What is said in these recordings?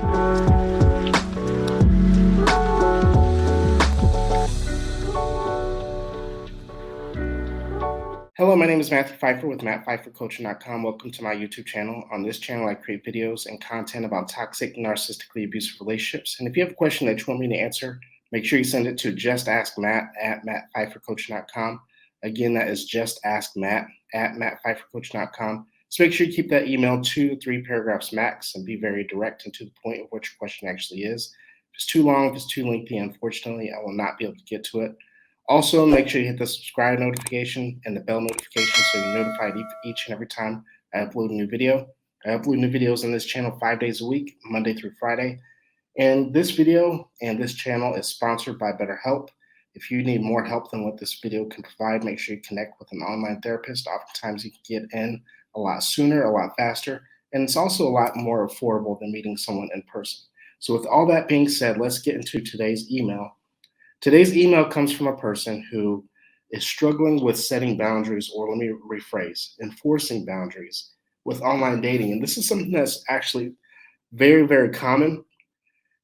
Hello, my name is Matthew Pfeiffer with MattPfeifferCoaching.com. Welcome to my YouTube channel. On this channel, I create videos and content about toxic, narcissistically abusive relationships. And if you have a question that you want me to answer, make sure you send it to justaskmatt@MattPfeifferCoaching.com. Again, that is justaskmatt@MattPfeifferCoaching.com. So make sure you keep that email 2 to 3 paragraphs max and be very direct and to the point of what your question actually is. If it's too long, if it's too lengthy, unfortunately, I will not be able to get to it. Also, make sure you hit the subscribe notification and the bell notification so you're notified each and every time I upload a new video. I upload new videos on this channel 5 days a week, Monday through Friday. And this video and this channel is sponsored by BetterHelp. If you need more help than what this video can provide, make sure you connect with an online therapist. Oftentimes you can get in a lot sooner, a lot faster, and it's also a lot more affordable than meeting someone in person. So with all that being said, let's get into today's email. Today's email comes from a person who is struggling with setting boundaries, or let me rephrase, enforcing boundaries with online dating. And this is something that's actually very, very common.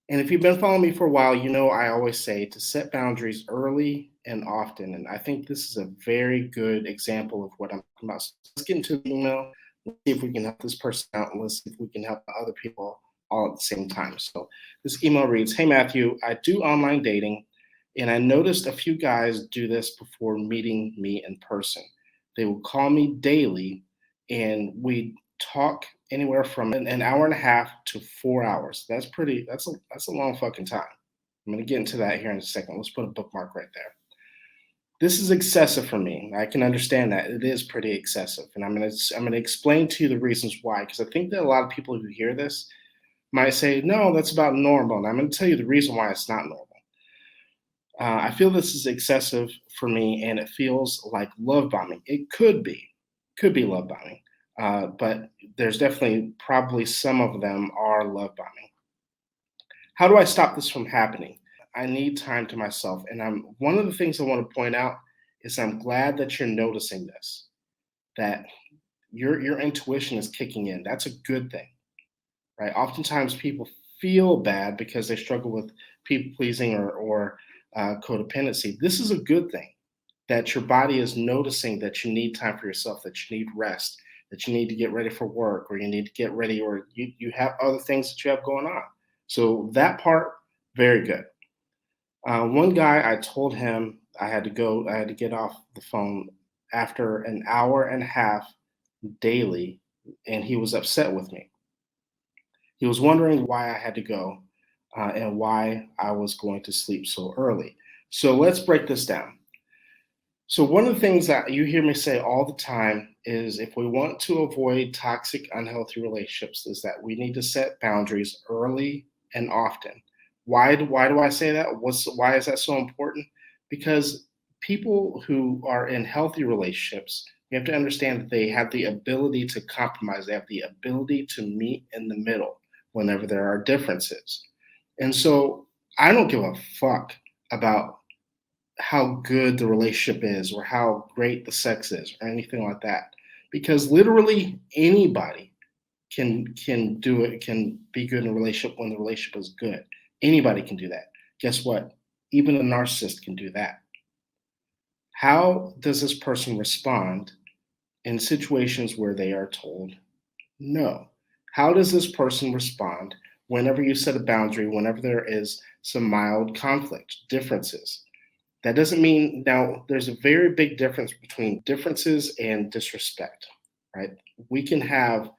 And if you've been following me for a while, you know I always say to set boundaries early and often. And I think this is a very good example of what I'm talking about. So let's get into the email. Let's see if we can help this person out, and let's see if we can help other people all at the same time. So this email reads, "Hey Matthew, I do online dating. And I noticed a few guys do this before meeting me in person. They will call me daily and we talk anywhere from an hour and a half to 4 hours. That's a long fucking time. I'm gonna get into that here in a second. Let's put a bookmark right there. This is excessive for me. I can understand that. It is pretty excessive. And I'm gonna explain to you the reasons why, because I think that a lot of people who hear this might say, no, that's about normal. And I'm gonna tell you the reason why it's not normal. I feel this is excessive for me, and it feels like love bombing. It could be love bombing, but there's definitely probably some of them are love bombing. How do I stop this from happening? I need time to myself, and one of the things I want to point out is I'm glad that you're noticing this, that your intuition is kicking in. That's a good thing, right? Oftentimes people feel bad because they struggle with people pleasing or codependency. This is a good thing that your body is noticing that you need time for yourself, that you need rest, that you need to get ready for work, or you need to get ready, or you have other things that you have going on. So that part, very good. One guy, I told him I had to get off the phone after an hour and a half daily, and he was upset with me. He was wondering why I had to go. And why I was going to sleep so early. So let's break this down. So one of the things that you hear me say all the time is if we want to avoid toxic, unhealthy relationships, is that we need to set boundaries early and often. Why do I say that? Why is that so important? Because people who are in healthy relationships, you have to understand that they have the ability to compromise. They have the ability to meet in the middle whenever there are differences. And so I don't give a fuck about how good the relationship is or how great the sex is or anything like that. Because literally anybody can do it, can be good in a relationship when the relationship is good. Anybody can do that. Guess what? Even a narcissist can do that. How does this person respond in situations where they are told no? How does this person respond whenever you set a boundary, whenever there is some mild conflict, differences? That doesn't mean, now there's a very big difference between differences and disrespect, right? We can have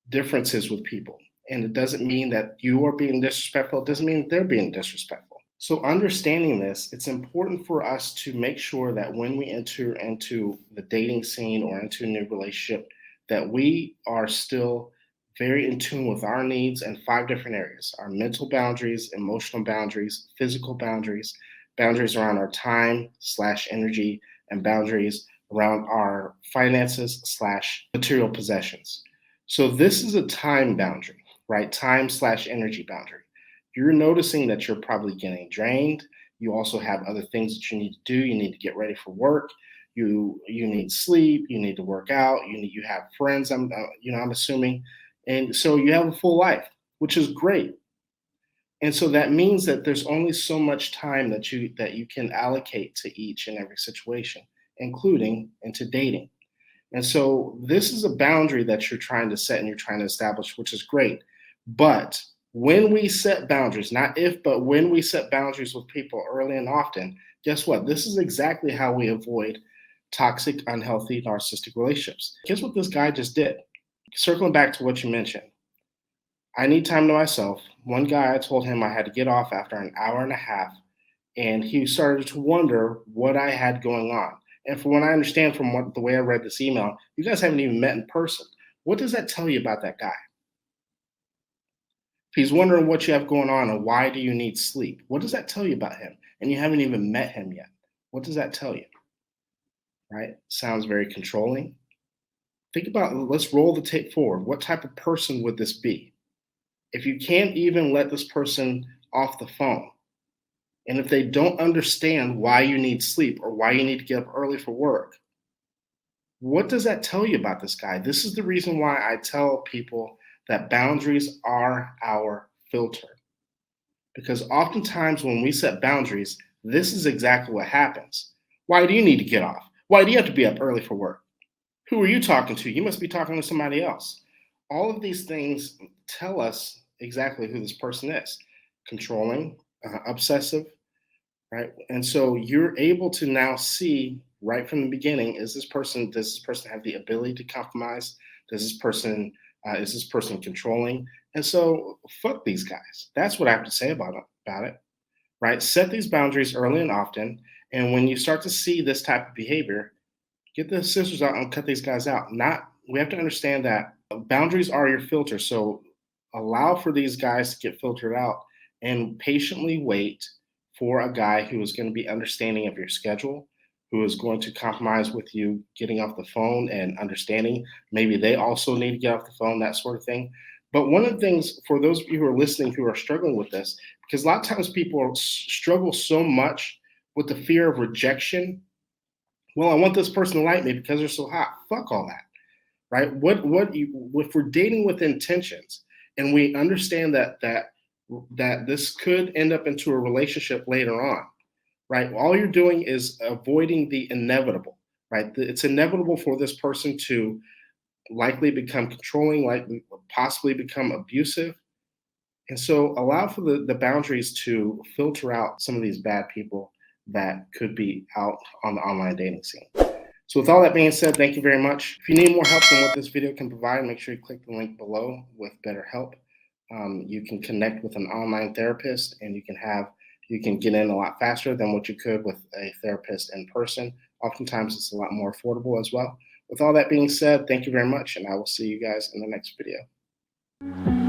differences with people, and it doesn't mean that you are being disrespectful. It doesn't mean they're being disrespectful. So understanding this, it's important for us to make sure that when we enter into the dating scene or into a new relationship, that we are still very in tune with our needs in 5 different areas: our mental boundaries, emotional boundaries, physical boundaries, boundaries around our time/energy, and boundaries around our finances/material possessions. So this is a time boundary, right? Time/energy boundary. You're noticing that you're probably getting drained. You also have other things that you need to do. You need to get ready for work. You need sleep. You need to work out. You have friends. I'm assuming. And so you have a full life, which is great. And so that means that there's only so much time that you can allocate to each and every situation, including into dating. And so this is a boundary that you're trying to set and you're trying to establish, which is great. But when we set boundaries, not if, but when we set boundaries with people early and often, guess what? This is exactly how we avoid toxic, unhealthy, narcissistic relationships. Guess what this guy just did? Circling back to what you mentioned, I need time to myself. One guy, I told him I had to get off after an hour and a half, and he started to wonder what I had going on. And from what I understand from the way I read this email, you guys haven't even met in person. What does that tell you about that guy? If he's wondering what you have going on and why do you need sleep, what does that tell you about him? And you haven't even met him yet. What does that tell you? Right? Sounds very controlling. Think about, let's roll the tape forward. What type of person would this be? If you can't even let this person off the phone, and if they don't understand why you need sleep or why you need to get up early for work, what does that tell you about this guy? This is the reason why I tell people that boundaries are our filter. Because oftentimes when we set boundaries, this is exactly what happens. Why do you need to get off? Why do you have to be up early for work? Who are you talking to? You must be talking to somebody else. All of these things tell us exactly who this person is. Controlling, obsessive, right? And so you're able to now see right from the beginning: does this person have the ability to compromise? Is this person controlling? And so fuck these guys. That's what I have to say about it. Right? Set these boundaries early and often, and when you start to see this type of behavior, get the scissors out and cut these guys out. Not We have to understand that boundaries are your filter. So allow for these guys to get filtered out and patiently wait for a guy who is going to be understanding of your schedule, who is going to compromise with you getting off the phone and understanding. Maybe they also need to get off the phone, that sort of thing. But one of the things for those of you who are listening who are struggling with this, because a lot of times people struggle so much with the fear of rejection. Well, I want this person to like me because they're so hot. Fuck all that, right? If we're dating with intentions and we understand that this could end up into a relationship later on, right? All you're doing is avoiding the inevitable, right? It's inevitable for this person to likely become controlling, likely possibly become abusive. And so allow for the boundaries to filter out some of these bad people that could be out on the online dating scene. So with all that being said, thank you very much. If you need more help than what this video can provide, make sure you click the link below with BetterHelp. You can connect with an online therapist, and you can get in a lot faster than what you could with a therapist in person. Oftentimes it's a lot more affordable as well. With all that being said, thank you very much, and I will see you guys in the next video.